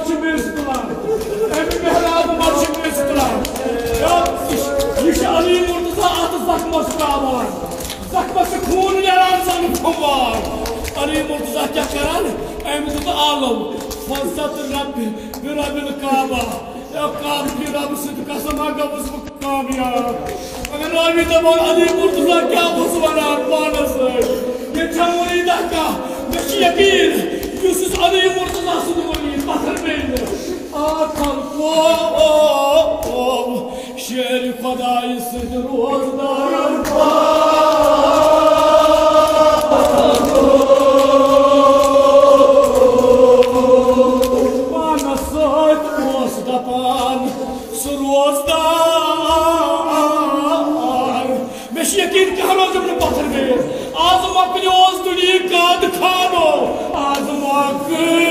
marşı mevzular. Emin Mehrabi marşı mevzular. Ya işi Ali Murtaza adı zakması var. Zakması kûn yaran zanıfım var. Ali Murtaza kya karan? Emin de alım. Fazlatı Rabbi, bir Rabbi Kaaba. Ya Kaaba ki Rabbi sıddı kasama kabız bu Kaaba. Agar Rabbi de bol Ali Murtaza kya bozvaran bağlasın. Geçen orayı dakika. Meşi yakin. Yusuf Ali Murtaza sıddı orayı. Bakır beyni. Akalko. Şeri Kadayı sıddı rozdarım. यकीन करो जब ने पत्थर में आज़मा के ओस दुनिया का दिखानो आज़मा के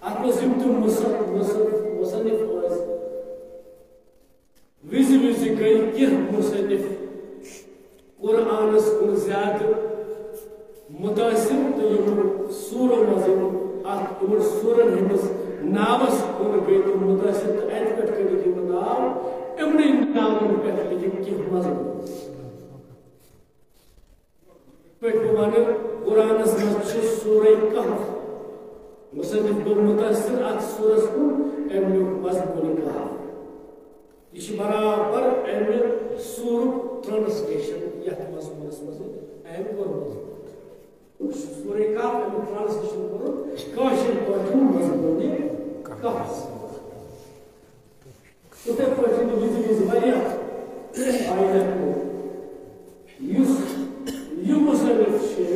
Atmos muito musannif was गई कि मुसन्निफ कुरानस कुन ज्यादा मुतासिर तो यम सूर मजन इन सूरन हंदिस नावस कुन गई तो मुतासिर तो अत पे कर नाव इमन नावन पे लिखित कि मजन पे वन कुरानस मज सूर कहफ मुसन्निफ गो मुतासिर अत सूरस कुन अमिक मजमून कहफ यह बराबर अमि सूर ट्रांसलेशन यथ मजमूनस मज अम कोर सूर कहफ अमिक ट्रांसलेशन कोर काशिर पाटन मजमून कहफ उते पाटन विज वारिया आयत को युस यु मुसन्निफ छे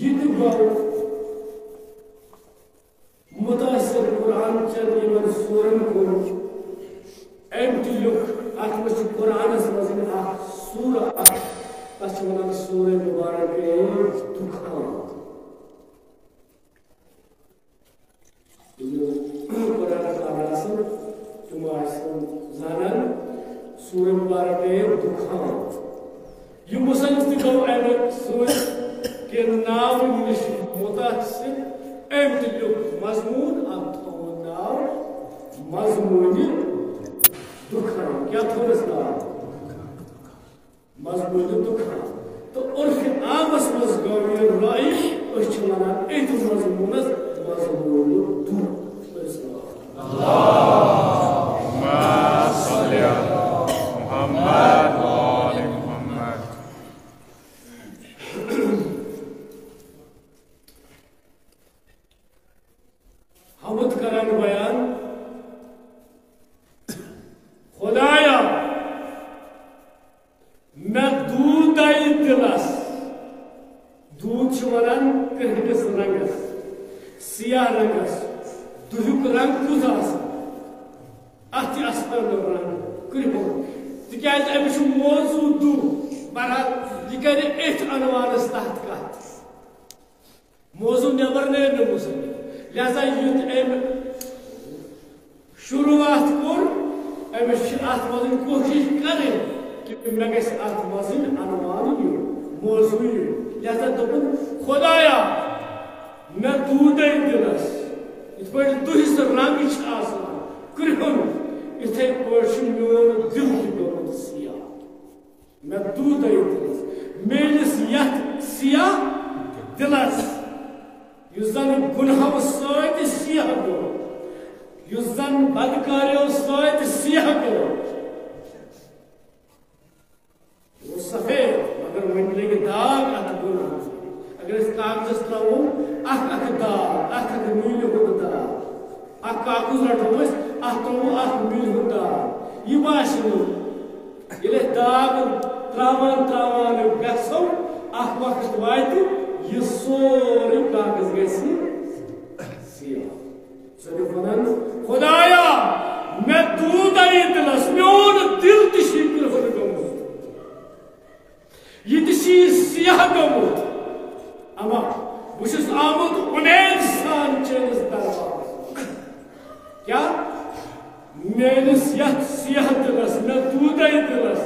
यत गो मुतासिर कुरान चन यमन सूरन को अम तुक अत मे कुरानस मज सूर तथ वन सूर मुबारक दुखान कुरान तुम जानान सूर मुबारक दुखान यह मुसन्निफ गो अमे सूर के नाव नश मुतासिर अम तुक मजमून अत नाव मजमून दुखान क्या थोड़स नाम मजमून दुखान तो उर्फ आमस मज गो यह राय वन अत मजमूनस मजमून दुख अल्लाहुम्मा सल्लि अला मुहम्मद व आलि मुहम्मद। हमद करान बयान खुदाया मैं दूध आई दिलस दूध वन कहस रंगस सिया रंगस दुहुक रंग कुछ अत रंग कृपो तिकाज अमिश मौजू दू बहरहाल यह कर अनवानस तहत कत मौजू नबर ने मुसन्निफ लिहाजा युत अम शुरुआत कोर अमिश अत मज कोशिश करें कि मे गस अत मज अनवान यु मौजू यु लिहाजा दोपन खुदाया मे दूधे दिलस इत पे दुहिस रंग कृहन इथे पे मोन दिल गोमुत सिया मे दूधे दिलस मेनिस यथ सिया दिलस युस जन गुनहव सत सिया गो युस जन बदकारियों सत सिया गो वो सफेद मगर वन लगे दाग अत गुनह अगर इस कागजस त्रो अख दाग अख नील हुद दाग अख कागज रटो अत त्रो अख नील हुद दाग यह बासो ये दाग त्रावान त्रावान गो अख वक्त वात यह सोरे कागज गसी वन खुदाया मे दूध आई दिलस मोन दिल तशीर गोमुत यह सियाह गोमुत अमा बस आमुत उमेद सान चेनिस दरबार क्या मेनिस यथ सियाह दिलस मे दूध आई दिलस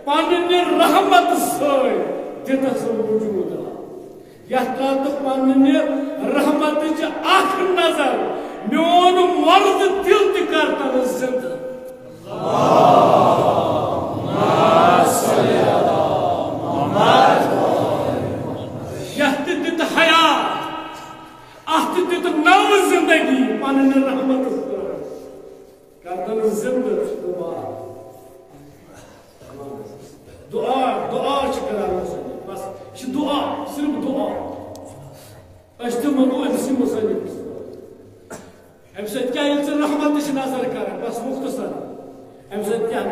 पन्ने रहमत सतस वजूद यथ पन्ने रहमत अख नजर मोन मर्द दिल तर जिंद यथ दित हयात अत दित नव जिंदगी पन्ने रहमत कर जिंद दुआ दुआ बस दुआ सिर्फ दुआ मनो अमस मुसन्निफ अम क्या रहमत नजर कर बस मुख्तसर अम क्या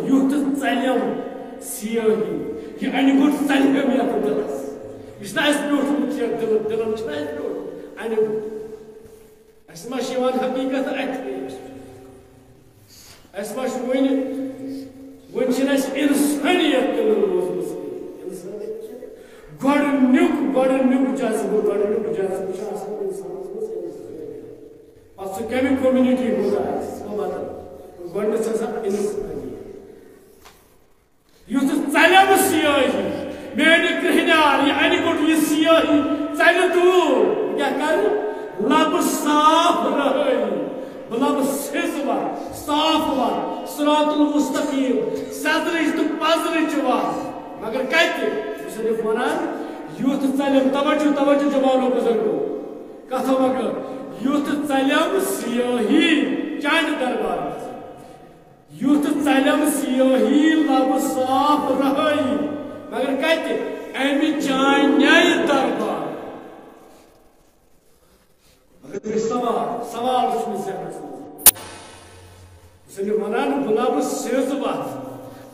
युत चलम सियाही यह अन गुट चलम ये दिलस यह ब्योठमुत दिलन अन हकीकत अत वन इंसानियत गोडनुक जज्बो कमिक कम्युनिटी गोद इंसानियत मेरे कहनार ये अनिगुट ये सियाही चल दूर क्या कर लब साफ रहे लब सिजवा साफ वा सिरातुल मुस्तकीम सदरिच तो पजरिच वा मगर कहते मुसन्निफ वनान यूथ चलम तवज्जो जवानो बुजुर्गो कथा मगर यूथ चलम सियाही चांद दरबार यूथ चलम सियाही लब साफ रहे मगर कहते अमि चांद दरबार मगर सवाल मुसन्निफ वनान लब सिजवा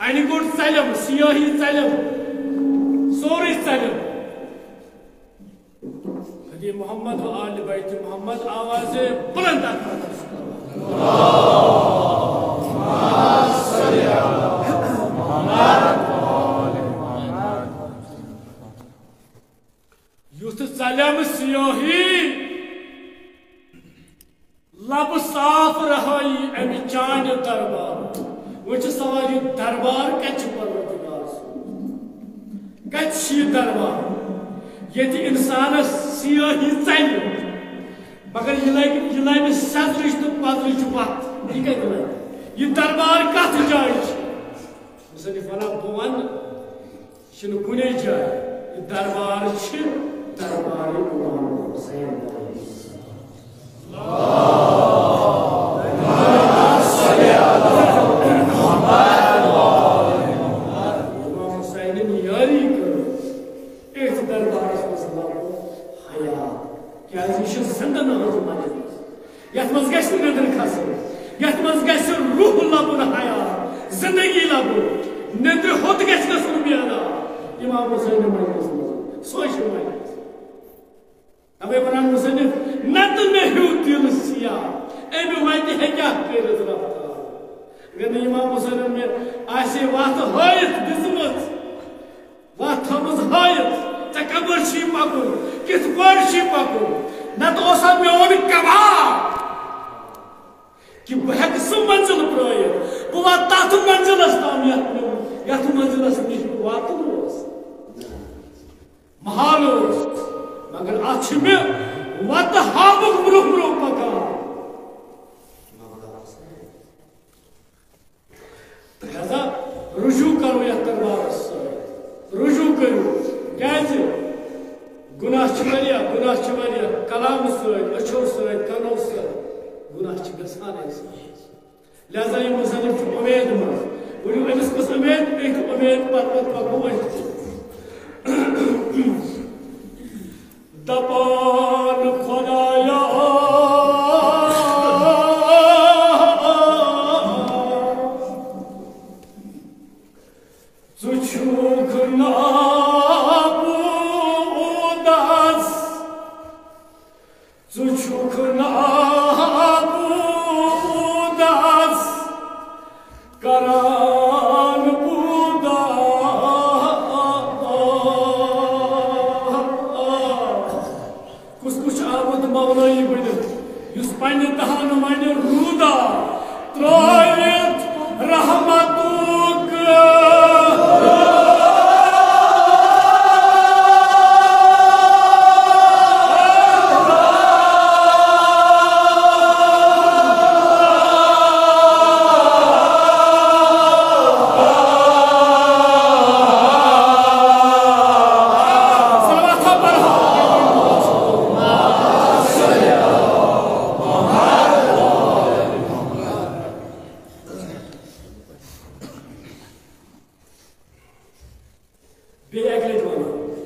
अनिगुट चलम सियाही चलम सोरी चलम हदी मोहम्मद व आल बैत मोहम्मद आवाज़ बुलंद युथ चलम सियाही लब साफ रहाई अमि चांद दरबार वो सवाल दरबार कत कत दरबार ये इंसान सियाही चल मगर यह लगे सदरिच तो पदरिच वत यह कत लगे यह दरबार कत जाय मुसन्निफ वनान बह वन कुने जाय यह दरबार दरबार इमाम हुसैन रूह लबुन हया जिंदगी लबुन नंद्र होत गया इमाम हुसैन सोच तवे वन मुसन्निफ नत मे हूँ दिल सिया अमि वत क्या कर रफ्तार इमाम हुसैन में आसे वत हयत दिजम वत थमज हयत ऐ कबर पकुन कित पे पकुन नत मोन कबाब कि बह सह मंजिल प्रोत बह वात तथ मंजिलस ताम यथ मंजिलस नश वातन महाल मगर अत मे वत हाबुक ब्रोह ब्रोह पकान लिहाजा रुजू करो यथ दरबारस रुजू करो क्या गुनाह कलाम सचो कनो गुनाह लिहाजा यह मुसन्निफ उम्मीद वो अमिस कस उम्मीद पको दपान खुदाया जुछुक नाबूदास जुछुक नाबूदास करान बूदा कुछ आमद मौलाई बन युस पन्ने दहान मन रूदा त्रयत रहमतुक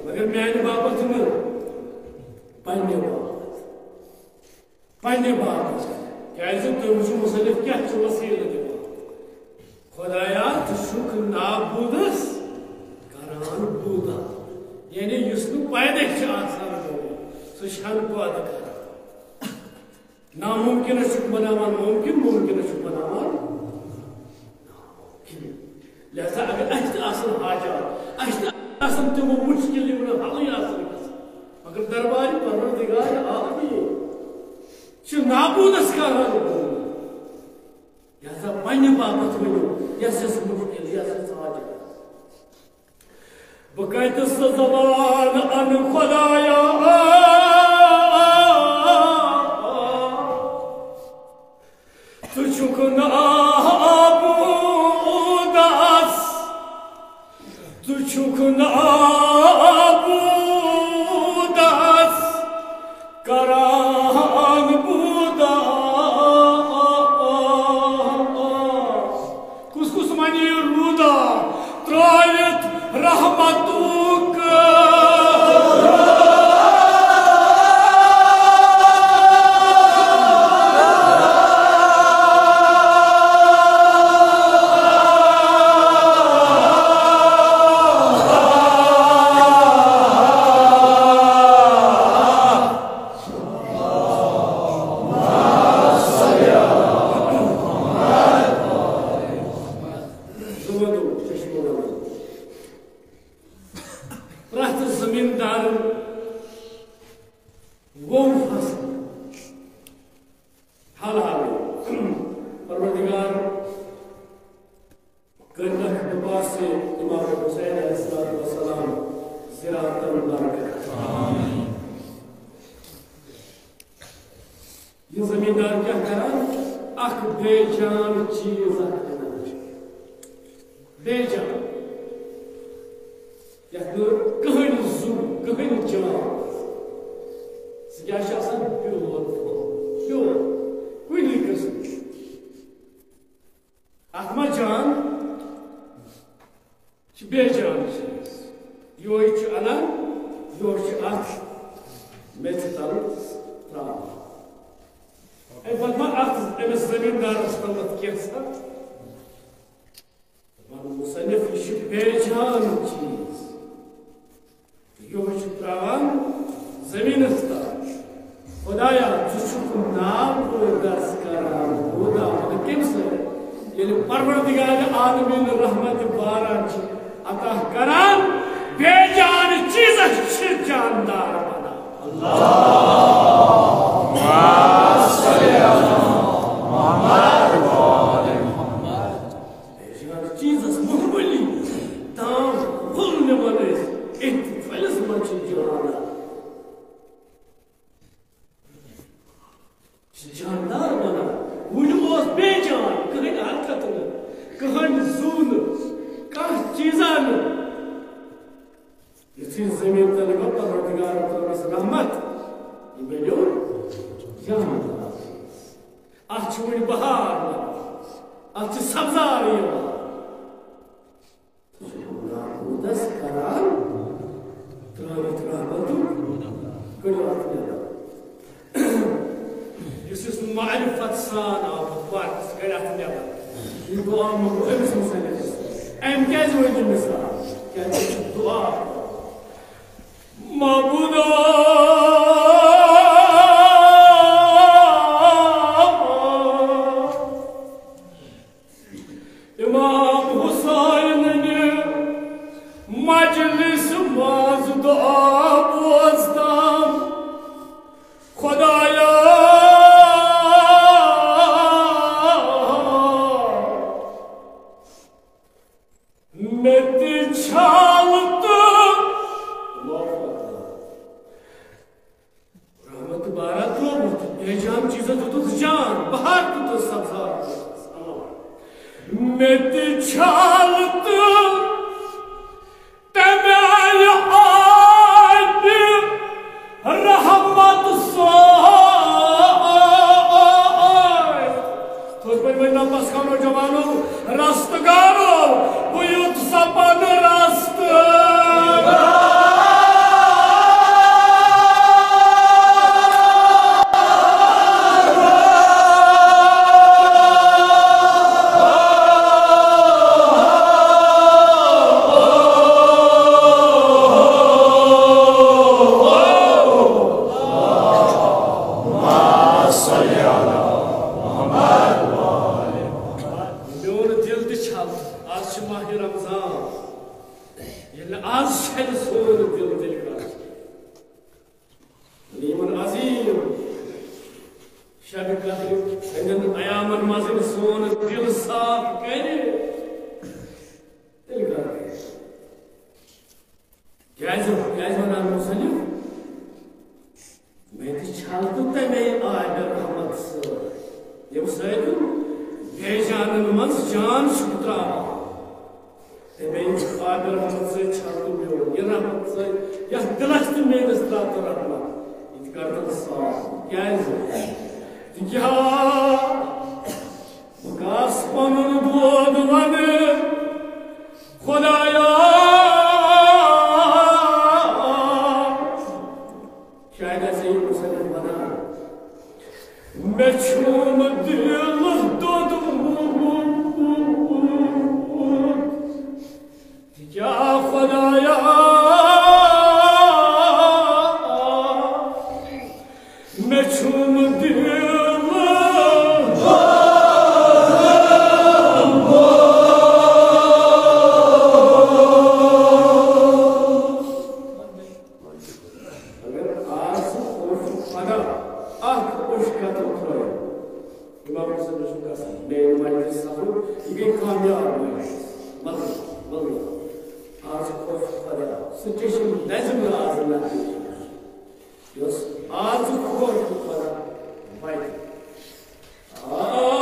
मगर मेरे बाबत पन्ने बात क्या तुम मुसन्निफ क्या वसील खुदाया तुक नाबूदस करान बूदा यानी पैदा सह पद कर नामुमकिन बनावान मुमकिन मुमकिन बनावान लिहाजा अगर हाजात तमो मुश्किल हल मगर दरबार परवरदिगार आलमी नाबूदस करान लिहाजा पन्ने बाबत वो मुश्किल हाजात बकैत सजवान अन खुदाया तुझुक नाबूदास तुझुक नाबूदास करान बूदा कुस मनी रूदा त्रायत रहमतुक ये जमींदार क्या करा अख बेजान चीज बेजान कहन जू कहन जान क्या प्योर प्योर कुन किस्म अथमा जान बेजान चीज यो अनान यो अथ मेथ तल त्रा पत्मा अथ अमिस जमींदारस तलत कैसा मुसन्निफ यह बेजान चीज यो त्रावान जमीनस तल खुदाया नाम दस करान खुदा कम ये परवरदिगार आलमीन रहमत बारा अता करान बेजान चीज जानदार बना बेजान चीज मुहमली ताम फुलने वाले एक फलस मच जाना जानदार बना वो बेजान कहीं हरकत न कहन जून कह चीजान ये जमीन तल परवरदिगार तलस रहमत ये बनो जानदार अच वन बहार अच सब्जार दस करान त्रावित रहमतु कड़ो يسوس معرفة صانع وفات قرأت نبأ الدعاء مهم مسألة أم كذا وين المسألة كان الدعاء معبودا إمام حسين مجلس ماز دعاء بوستام خدايا जान शुक्रा बेंच आदर हमसे छातु में ये रहमत से यह दिलस्त में दस्तात रहमत इतकारत सा क्या है क्या कास पनुन दूध वन खुदाया शायद ऐसे ही मुसलमान बना मैं छूम दिल दूध क्या खुदाया मैं छूम दिल Oh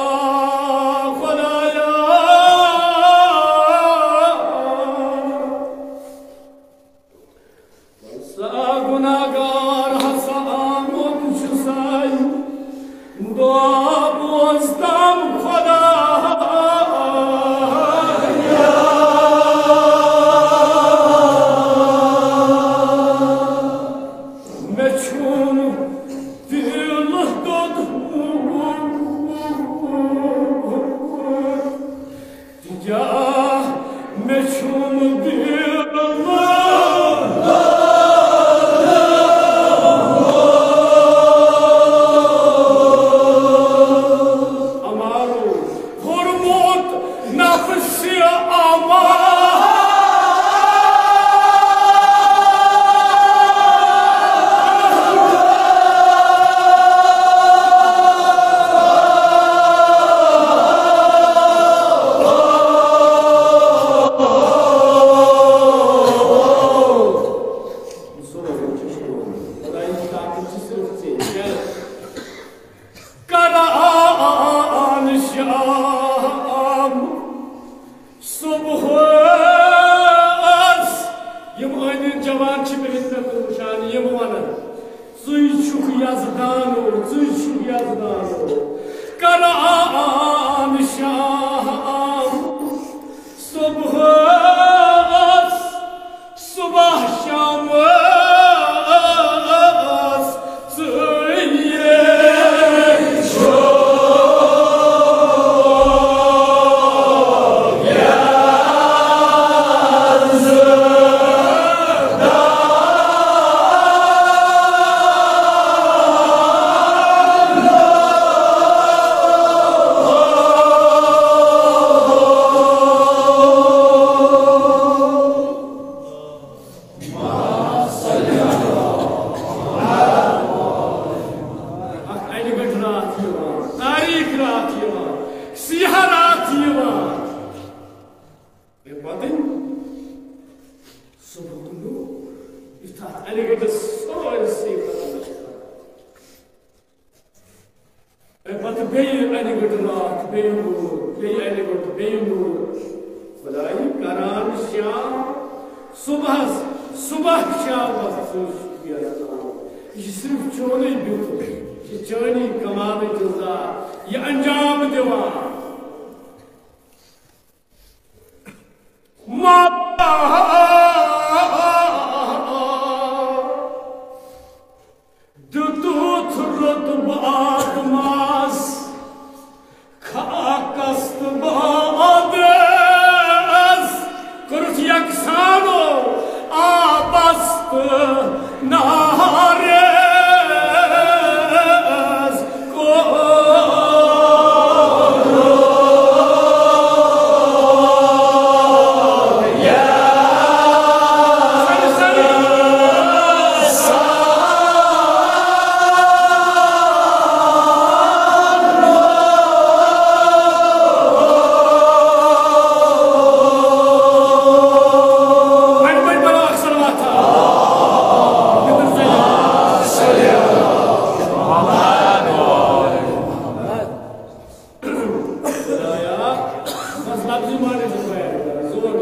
सब्जी माने से पाया जोर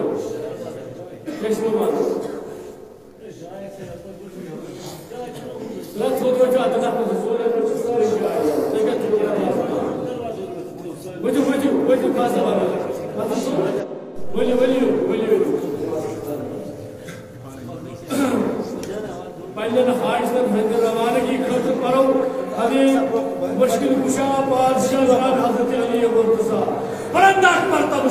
कैसे मानो لا تفوتوا جوا تنافسوا ولا تسووا جوا تيجي وجو كاسة ولي पहले ना हाइस तक मंदिर रवाना की खर्च करो अभी मुश्किल कुशा बादशाह जनाब हज़रत अली मुर्तज़ा परंदा मर्तब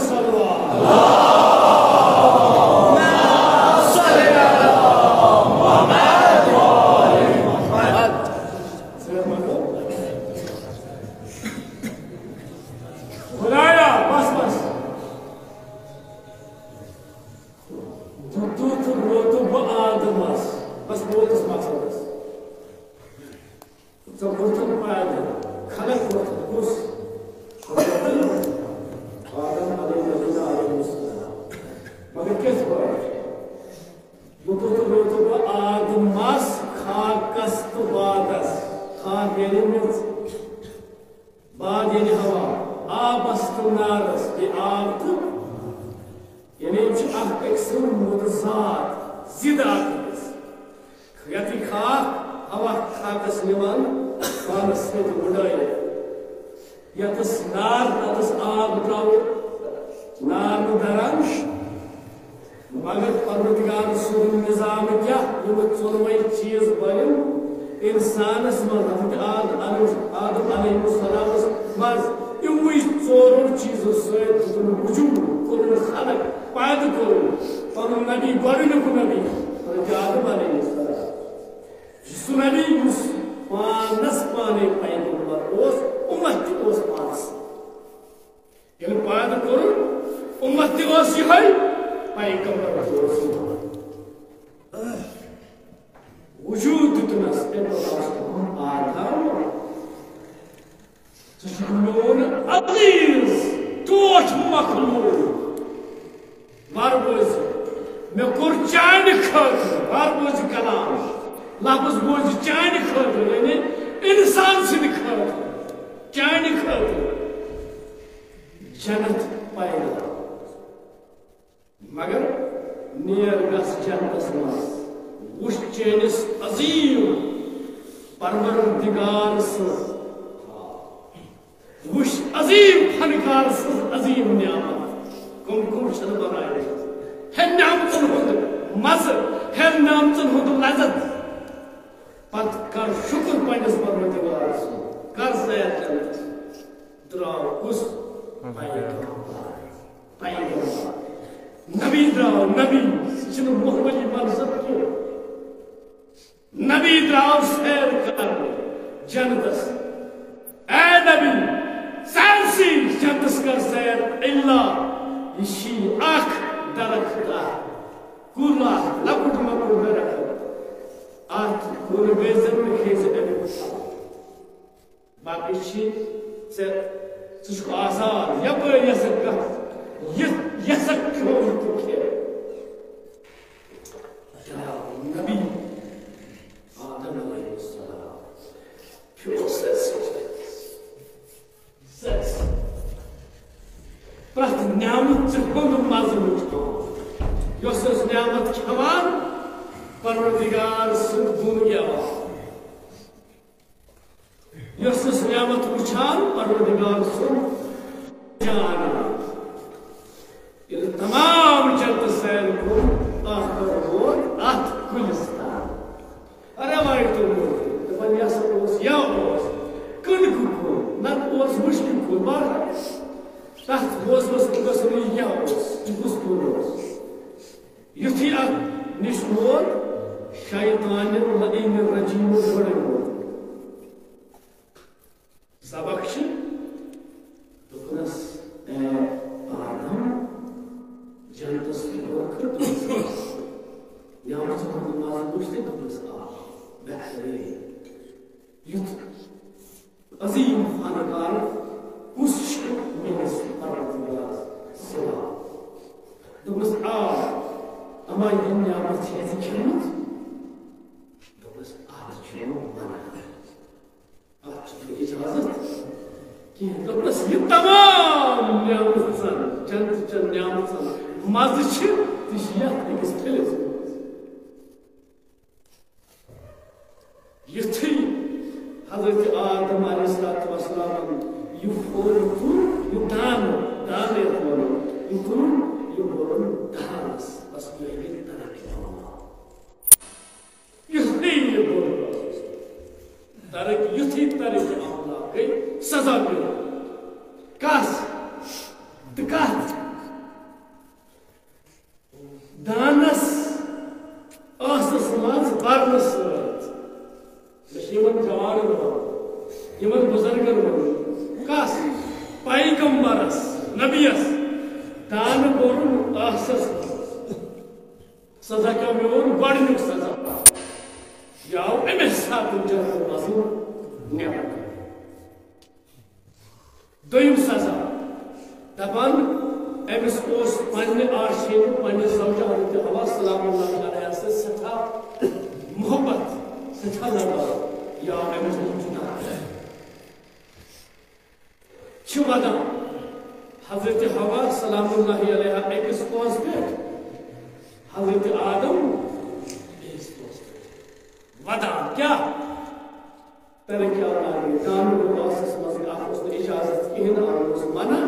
न्यामत सन चंद न्यामत सन मज अकिस खिलिस युथी हजरत आदम अलैहिस्सलाम यह फोर यह दान यह दानस बस ये तरक युथी तरक अमला गई सजा मिल कस कत दानस मज बरन जवान बुजुर्गन कस पैगंबरस नबियस दान कोर सजा क्या मे गडनुक सजा याव अमिस सात दोयम सजा दपान अमिस पे आशीन पे सौजा हवा सलाम सठा मोहब्बत सठा लगा या अमिस वदा हजरत हवा सलाम अकिस पोस पे हजरत आदम वदा क्या तरह क्या दान मज इजाजत कहें मना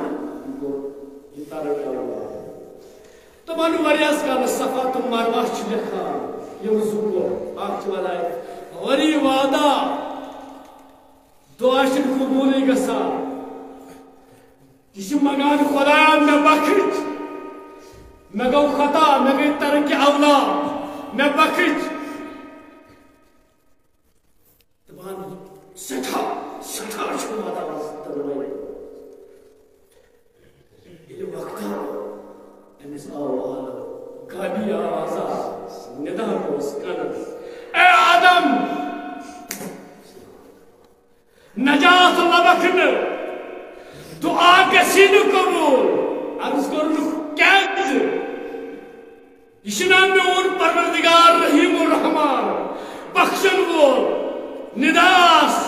यह तरह क्या तमन वरियास काल सफा तो मरवा लिखान यम जुगो वरी वादा दुआ कबूल गसा यह मगान खुदा मे बख्श मे गो खता मे गई तरक्की अवला मे बख्श सठा सठा वादा वक्ता अमिस आवाज गाबी आवाज निदा कन ए आदम नजात लबखन दुआ गसिन कबूल अर्ज कर कैद यह मोन परवरदिगार रहीम रहमान बख्शन वोल निदास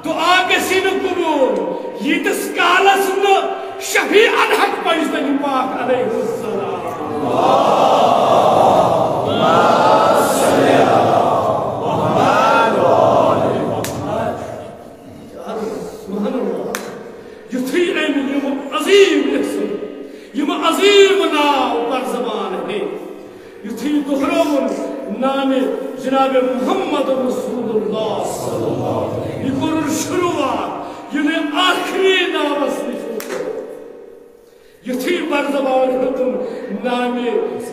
दुआ गसिन कबूल यीतिस कालस न शफी अनहक पैगंबर पाक अलैहिस्सलाम अजीम नाव पर जबान है युथी दोहरावन नाम जनाब मोहम्मद रसूलुल्लाह यह शुरुआत यह आखिरी नामस युथी पर जबान हुकुम नाम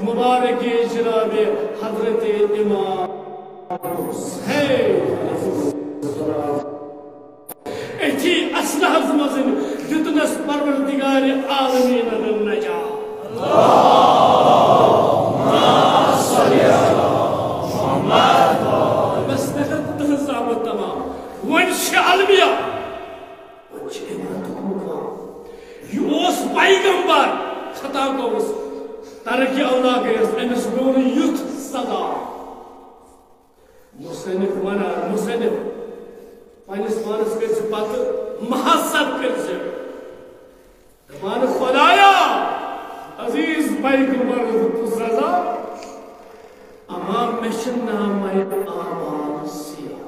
मुबारक जनाब हजरत इमाम हुसैन एथी असलहज मजन दितनस परवरदिगार आलमीन नजा बस तहजाब तमाम वन अलमिया यह पैगंबर खता गोस तरक्की अवला गयस अमिस मोन युथ सदा मुसन्निफ वन मुसन्निफ पनिस मानस कर पत महसब कर मान खुदाया अजीज पैगंबर सजा अमा मेशन नाम आमान सिया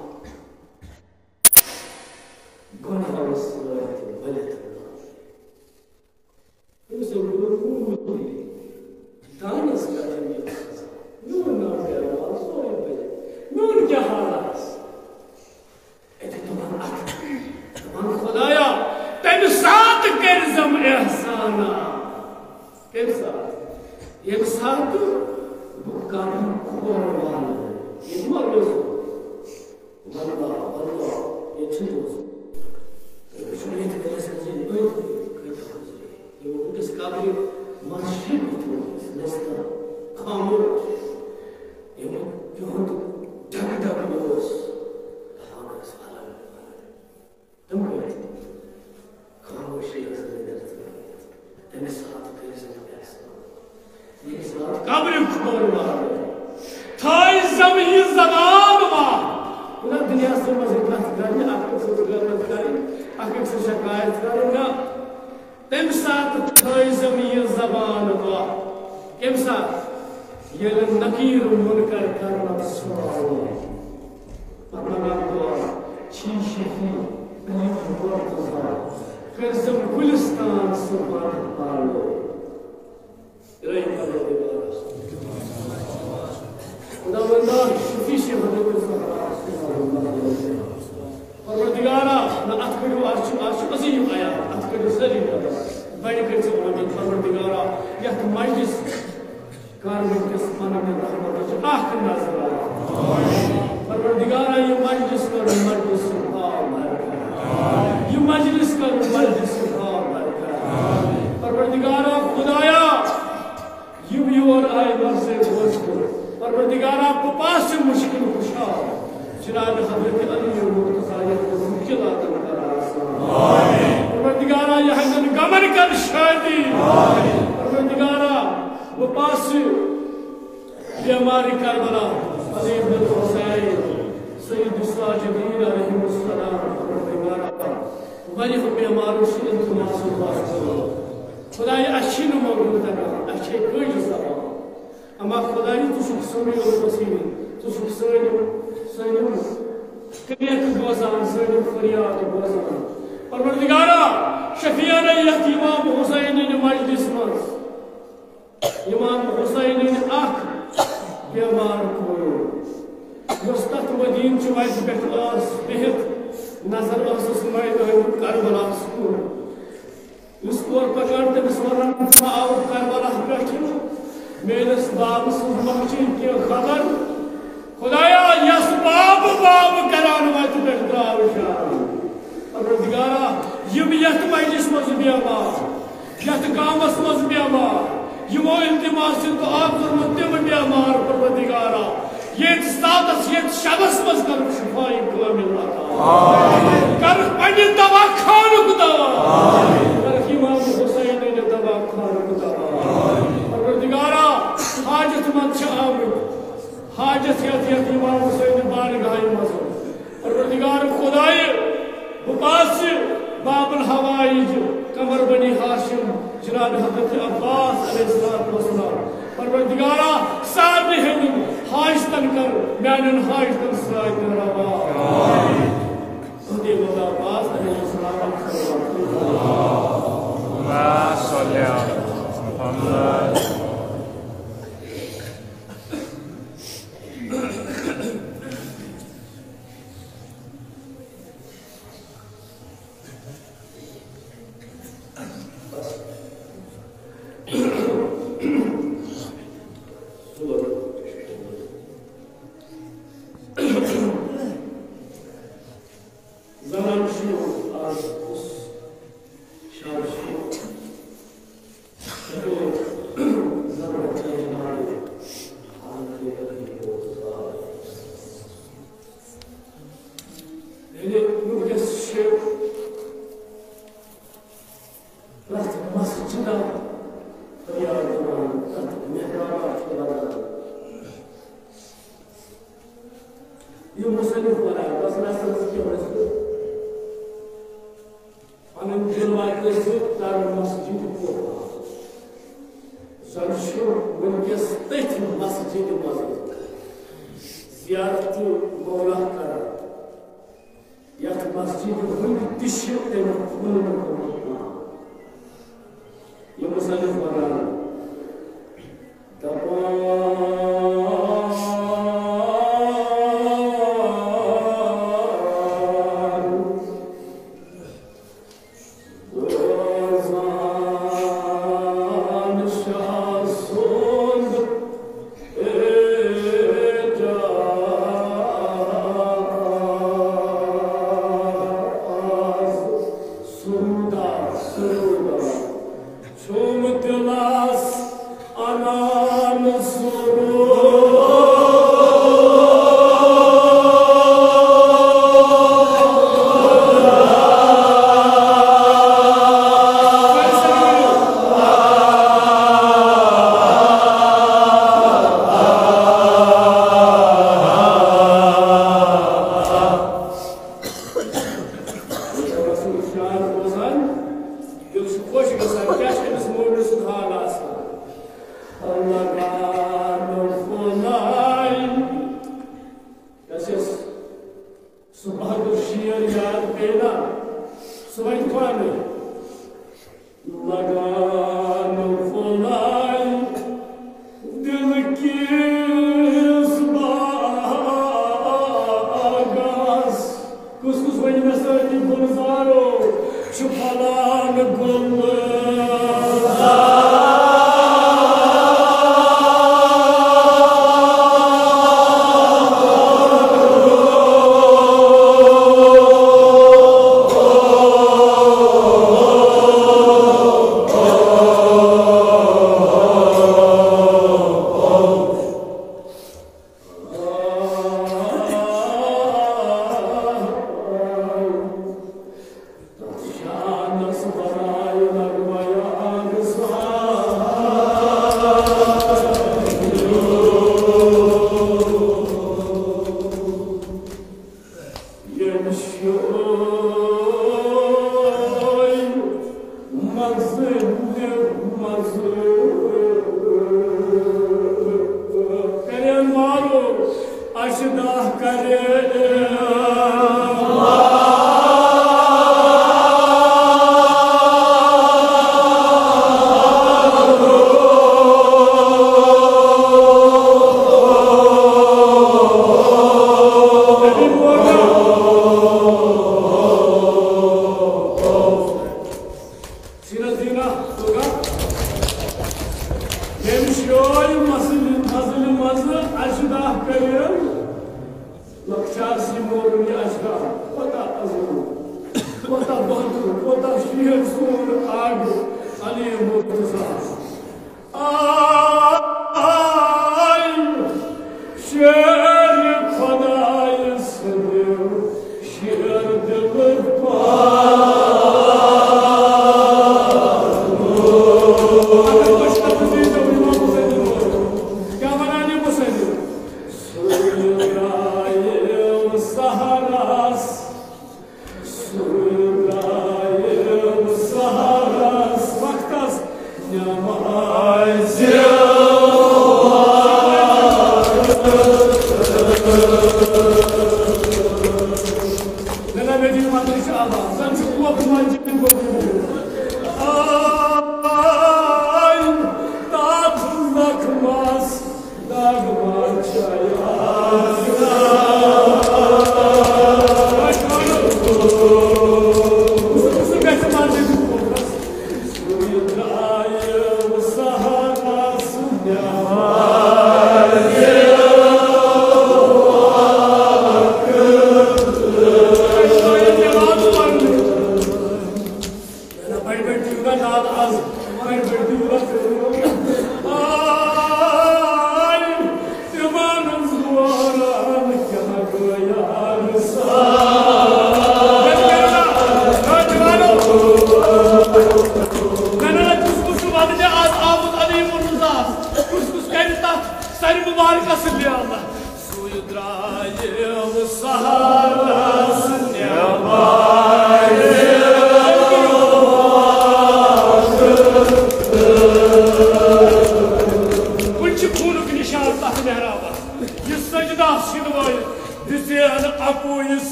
गुनाहस वलत उसे गुरु दानस का नूर ना क्या सोए बजे नूर क्या हालास तुम खुदाया तेन साथ कर जम एहसाना तेन साथ ये साथ बुकान कोरबान ये मरोज वल्ला ये चीज ये सुनिए तो कैसे जी ये वो किस काबिल मस्जिद तो नस्ता खामोश ये जो तो ढक बोस तुम खामोशी काबिल कोरबान थाई जमी जबान वा पूरा दुनिया से मजे बात करने आपको से गलत करें आपको से शिकायत करूंगा तम सात थम यह जबान वाह कम सात ये नकीर मुनकर करना सुनो Kırsım Gülistan sıfat halı. İlahi Parvardigara. Udavandar şufişi Hıdıkı Parvardigara na atkıdu arşu azim aya atkıdu zalim bari kırsı amin Parvardigara yaht majlis karmin kısmana min rahmatı ahkın nazara. Parvardigara ye majlis kar majlis ये मजलिस का मजलिस परवरदिगारा खुदाया yum your आए वर्षे वर्ष परवरदिगारा पास से मुश्किल खुशा जनाब हजरत अली मुर्तज़ा को मुश्किल आता परवरदिगारा यहाँ गमन कर शादी परवरदिगारा वो पास बीमारी करबला अली इब्न हुसैन सैयद साजिदीन अलैहिस्सलाम वही बीमारों से खुदाई अच्छी मौजूद है अच्छे कोई जैसा अमा खुदाई तो सुख सोने और वसीले तो सुख सोने सोने कभी गोसान सोने फरियाद गोसान परवरदिगारा शफियाना इमाम हुसैन ने मजलिस में इमाम हुसैन ने आख बीमार को मुस्तक मदीन चुवाइस बेख्लास बेहद नजर करबला स्कोर पकड़ तमिस वन आव करबला पे मेस बाब सची कि खबर खुदाया यस बाब बाब करान वत पे द्राव परवरदिगारा यम यत मजलिस मज बेमार यत गामस मज बेमार यमो इल्तिमास तो आप तम बेमार परवरदिगारा ये सातस ये शबस मज कर शिफाई कामिल कर पंडित दवा खान दवा कर इमाम हुसैन ने दवा खान दवा परवरदिगारा हाजत मंद आमद हाजत यत इमाम हुसैन बारगाह मज परवरदिगार खुदाई बुपास बाबुल हवाइज कमर बनी हाशिम जनाब हजरत अब्बास अलैहिस्सलाम परवरदिगारा सारे हिंद हाजतन कर मैंने हाजतन साइद रवा खुदे वाला अब्बास अलैहिस्सलाम Muhammad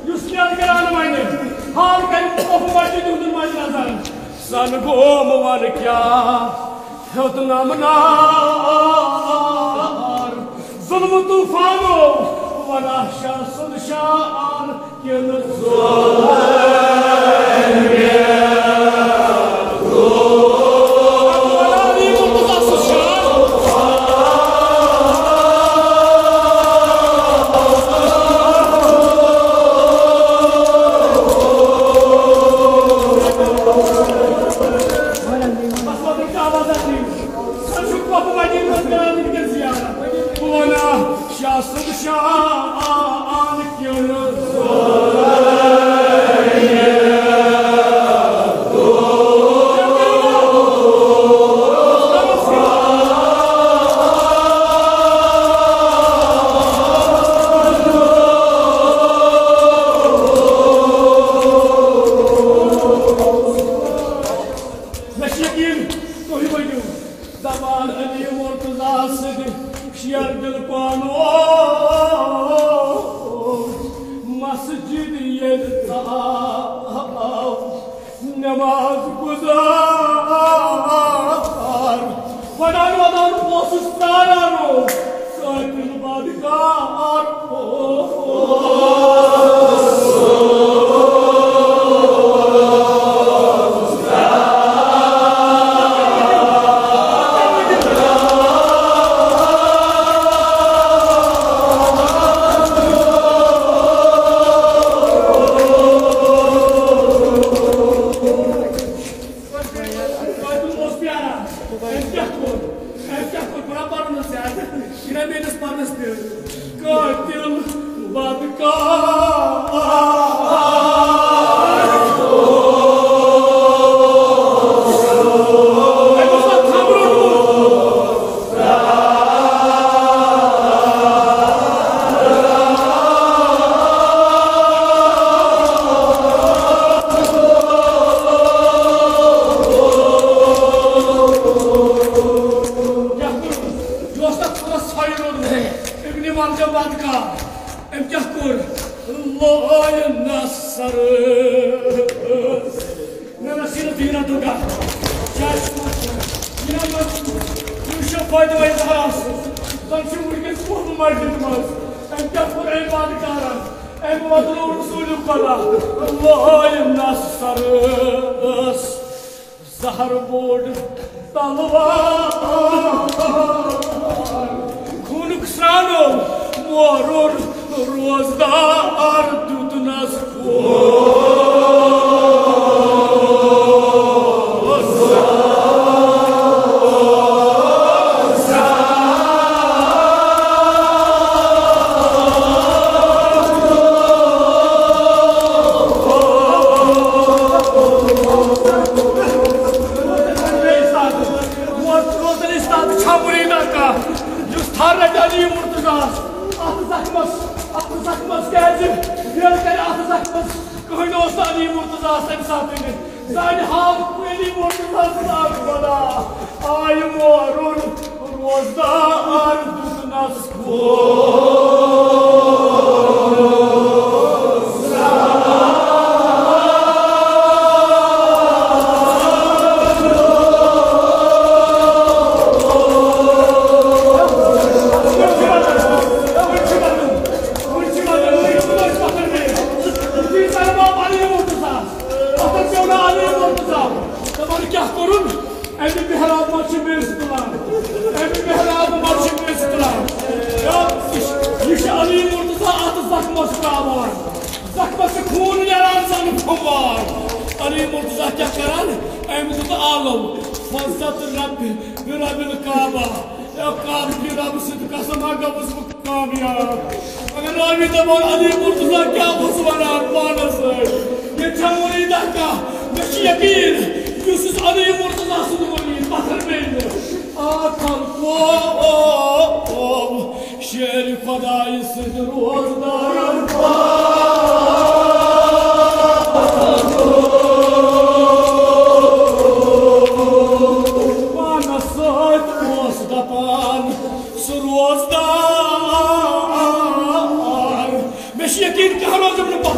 Yusliyan Karan Mine, Harkan of Martin to the Mazan, San Gom Warikia, Hiltonamanar, Zulmutu Fano, Wanasha Sudashan, Yakin kahraman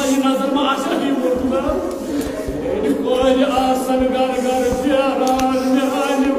ये नजर में आशा ही मुर्दा कोई आसन गर गर प्यारान में आने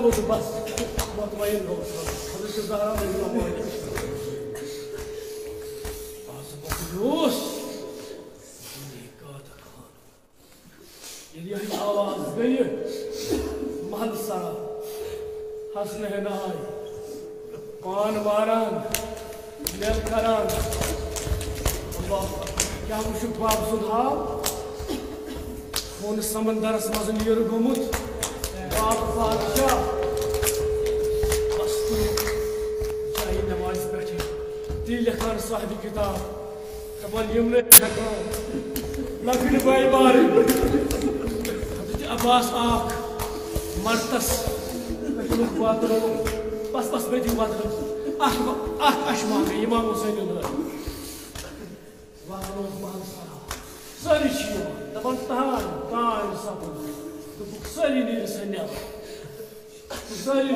वो तो बस मुतमईन हो हज़रत ज़हरा रज़ियल्लाहु अन्हा बकलोस ये आवाज गई महल सारा हंसने है नाय पान मारान मेल करान अल्लाह क्या मुझे बाप सुधा कौन समंदर मज नीर गोमुत बाप बादशाह बस जाई नमाज पे ती लिखान साहिब किताब तबल यमने लकड़ बाई बार अब्बास आख मर्तस बातरो बस बस बेटी बातरो आख अशमा में इमाम हुसैन वारो मानसा सारी शिवा दबन तान तान सब तो सारी नीर सन्या सारी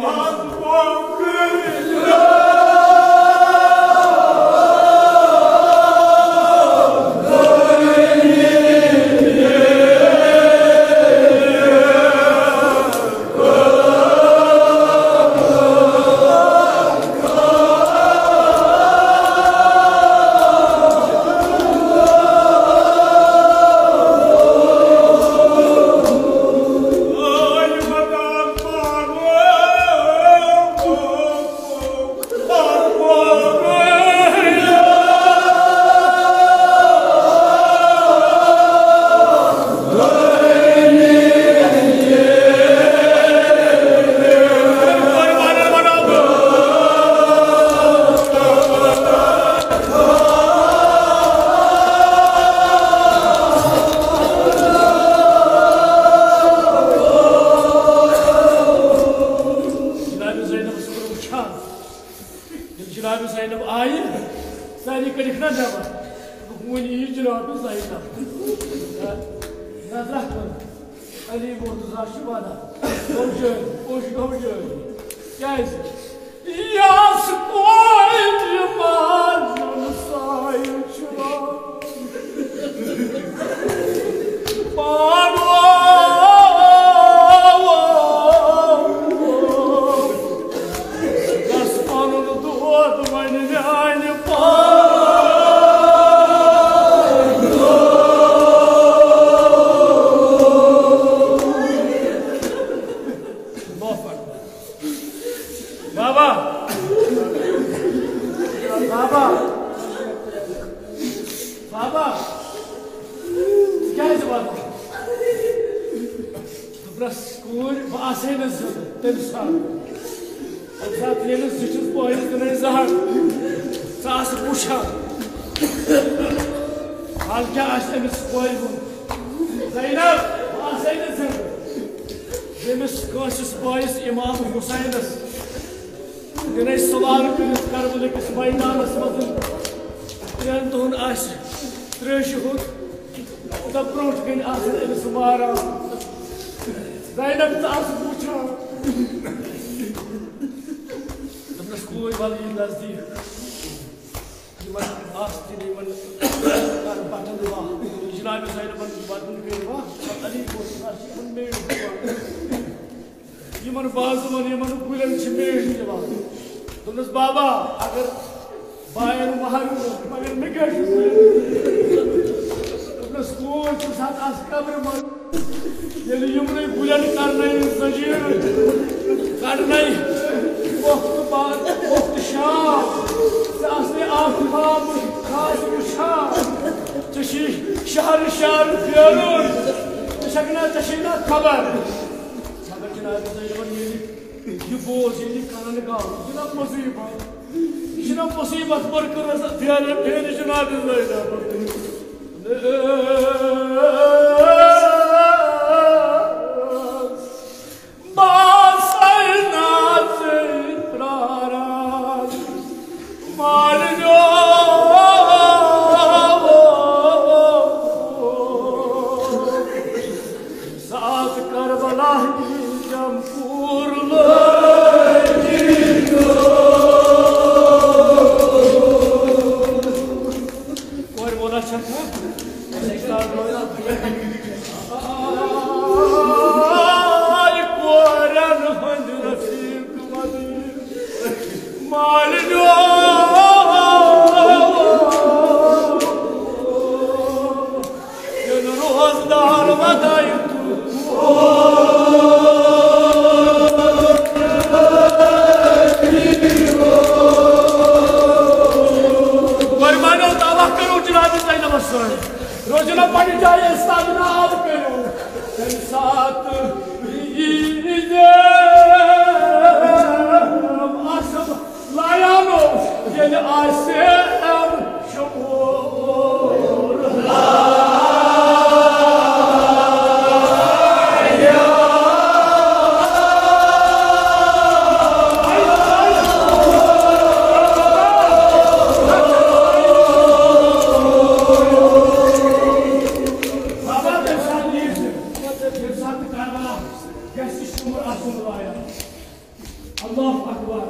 Allah akbar.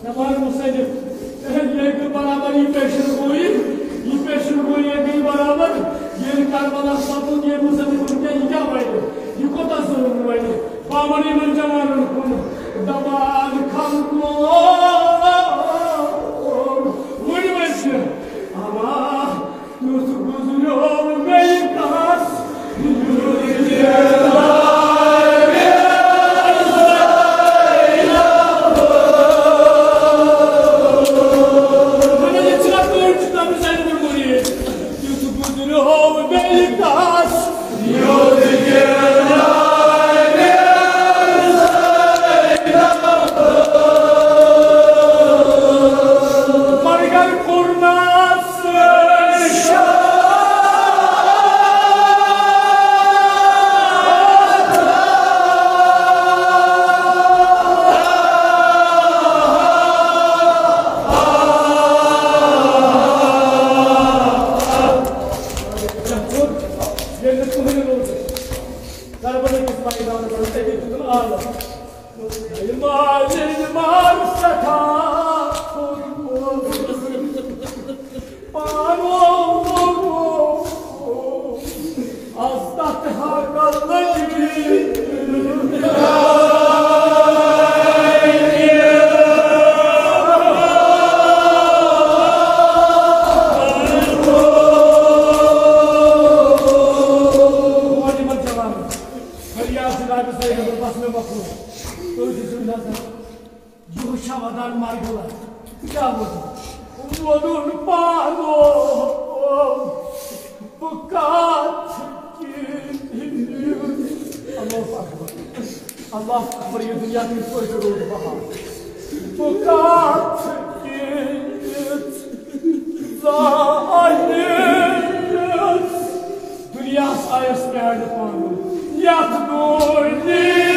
Namar Musayip. Yekil beraber iyi peşini koyayım. İyi peşini koyayım yekil beraber. Yeni karmalar sapın diye Musayip kurken yıkamaydı. Yıkota sorulmaydı. Pamani mancamanın konu. Damar kanko. Vurmayışı. Ama YouTube bozuluyor beykas. Allah akbar ये दुनिया की कोई जरूरत बहा बुकात दुनिया सायस में पानी या तो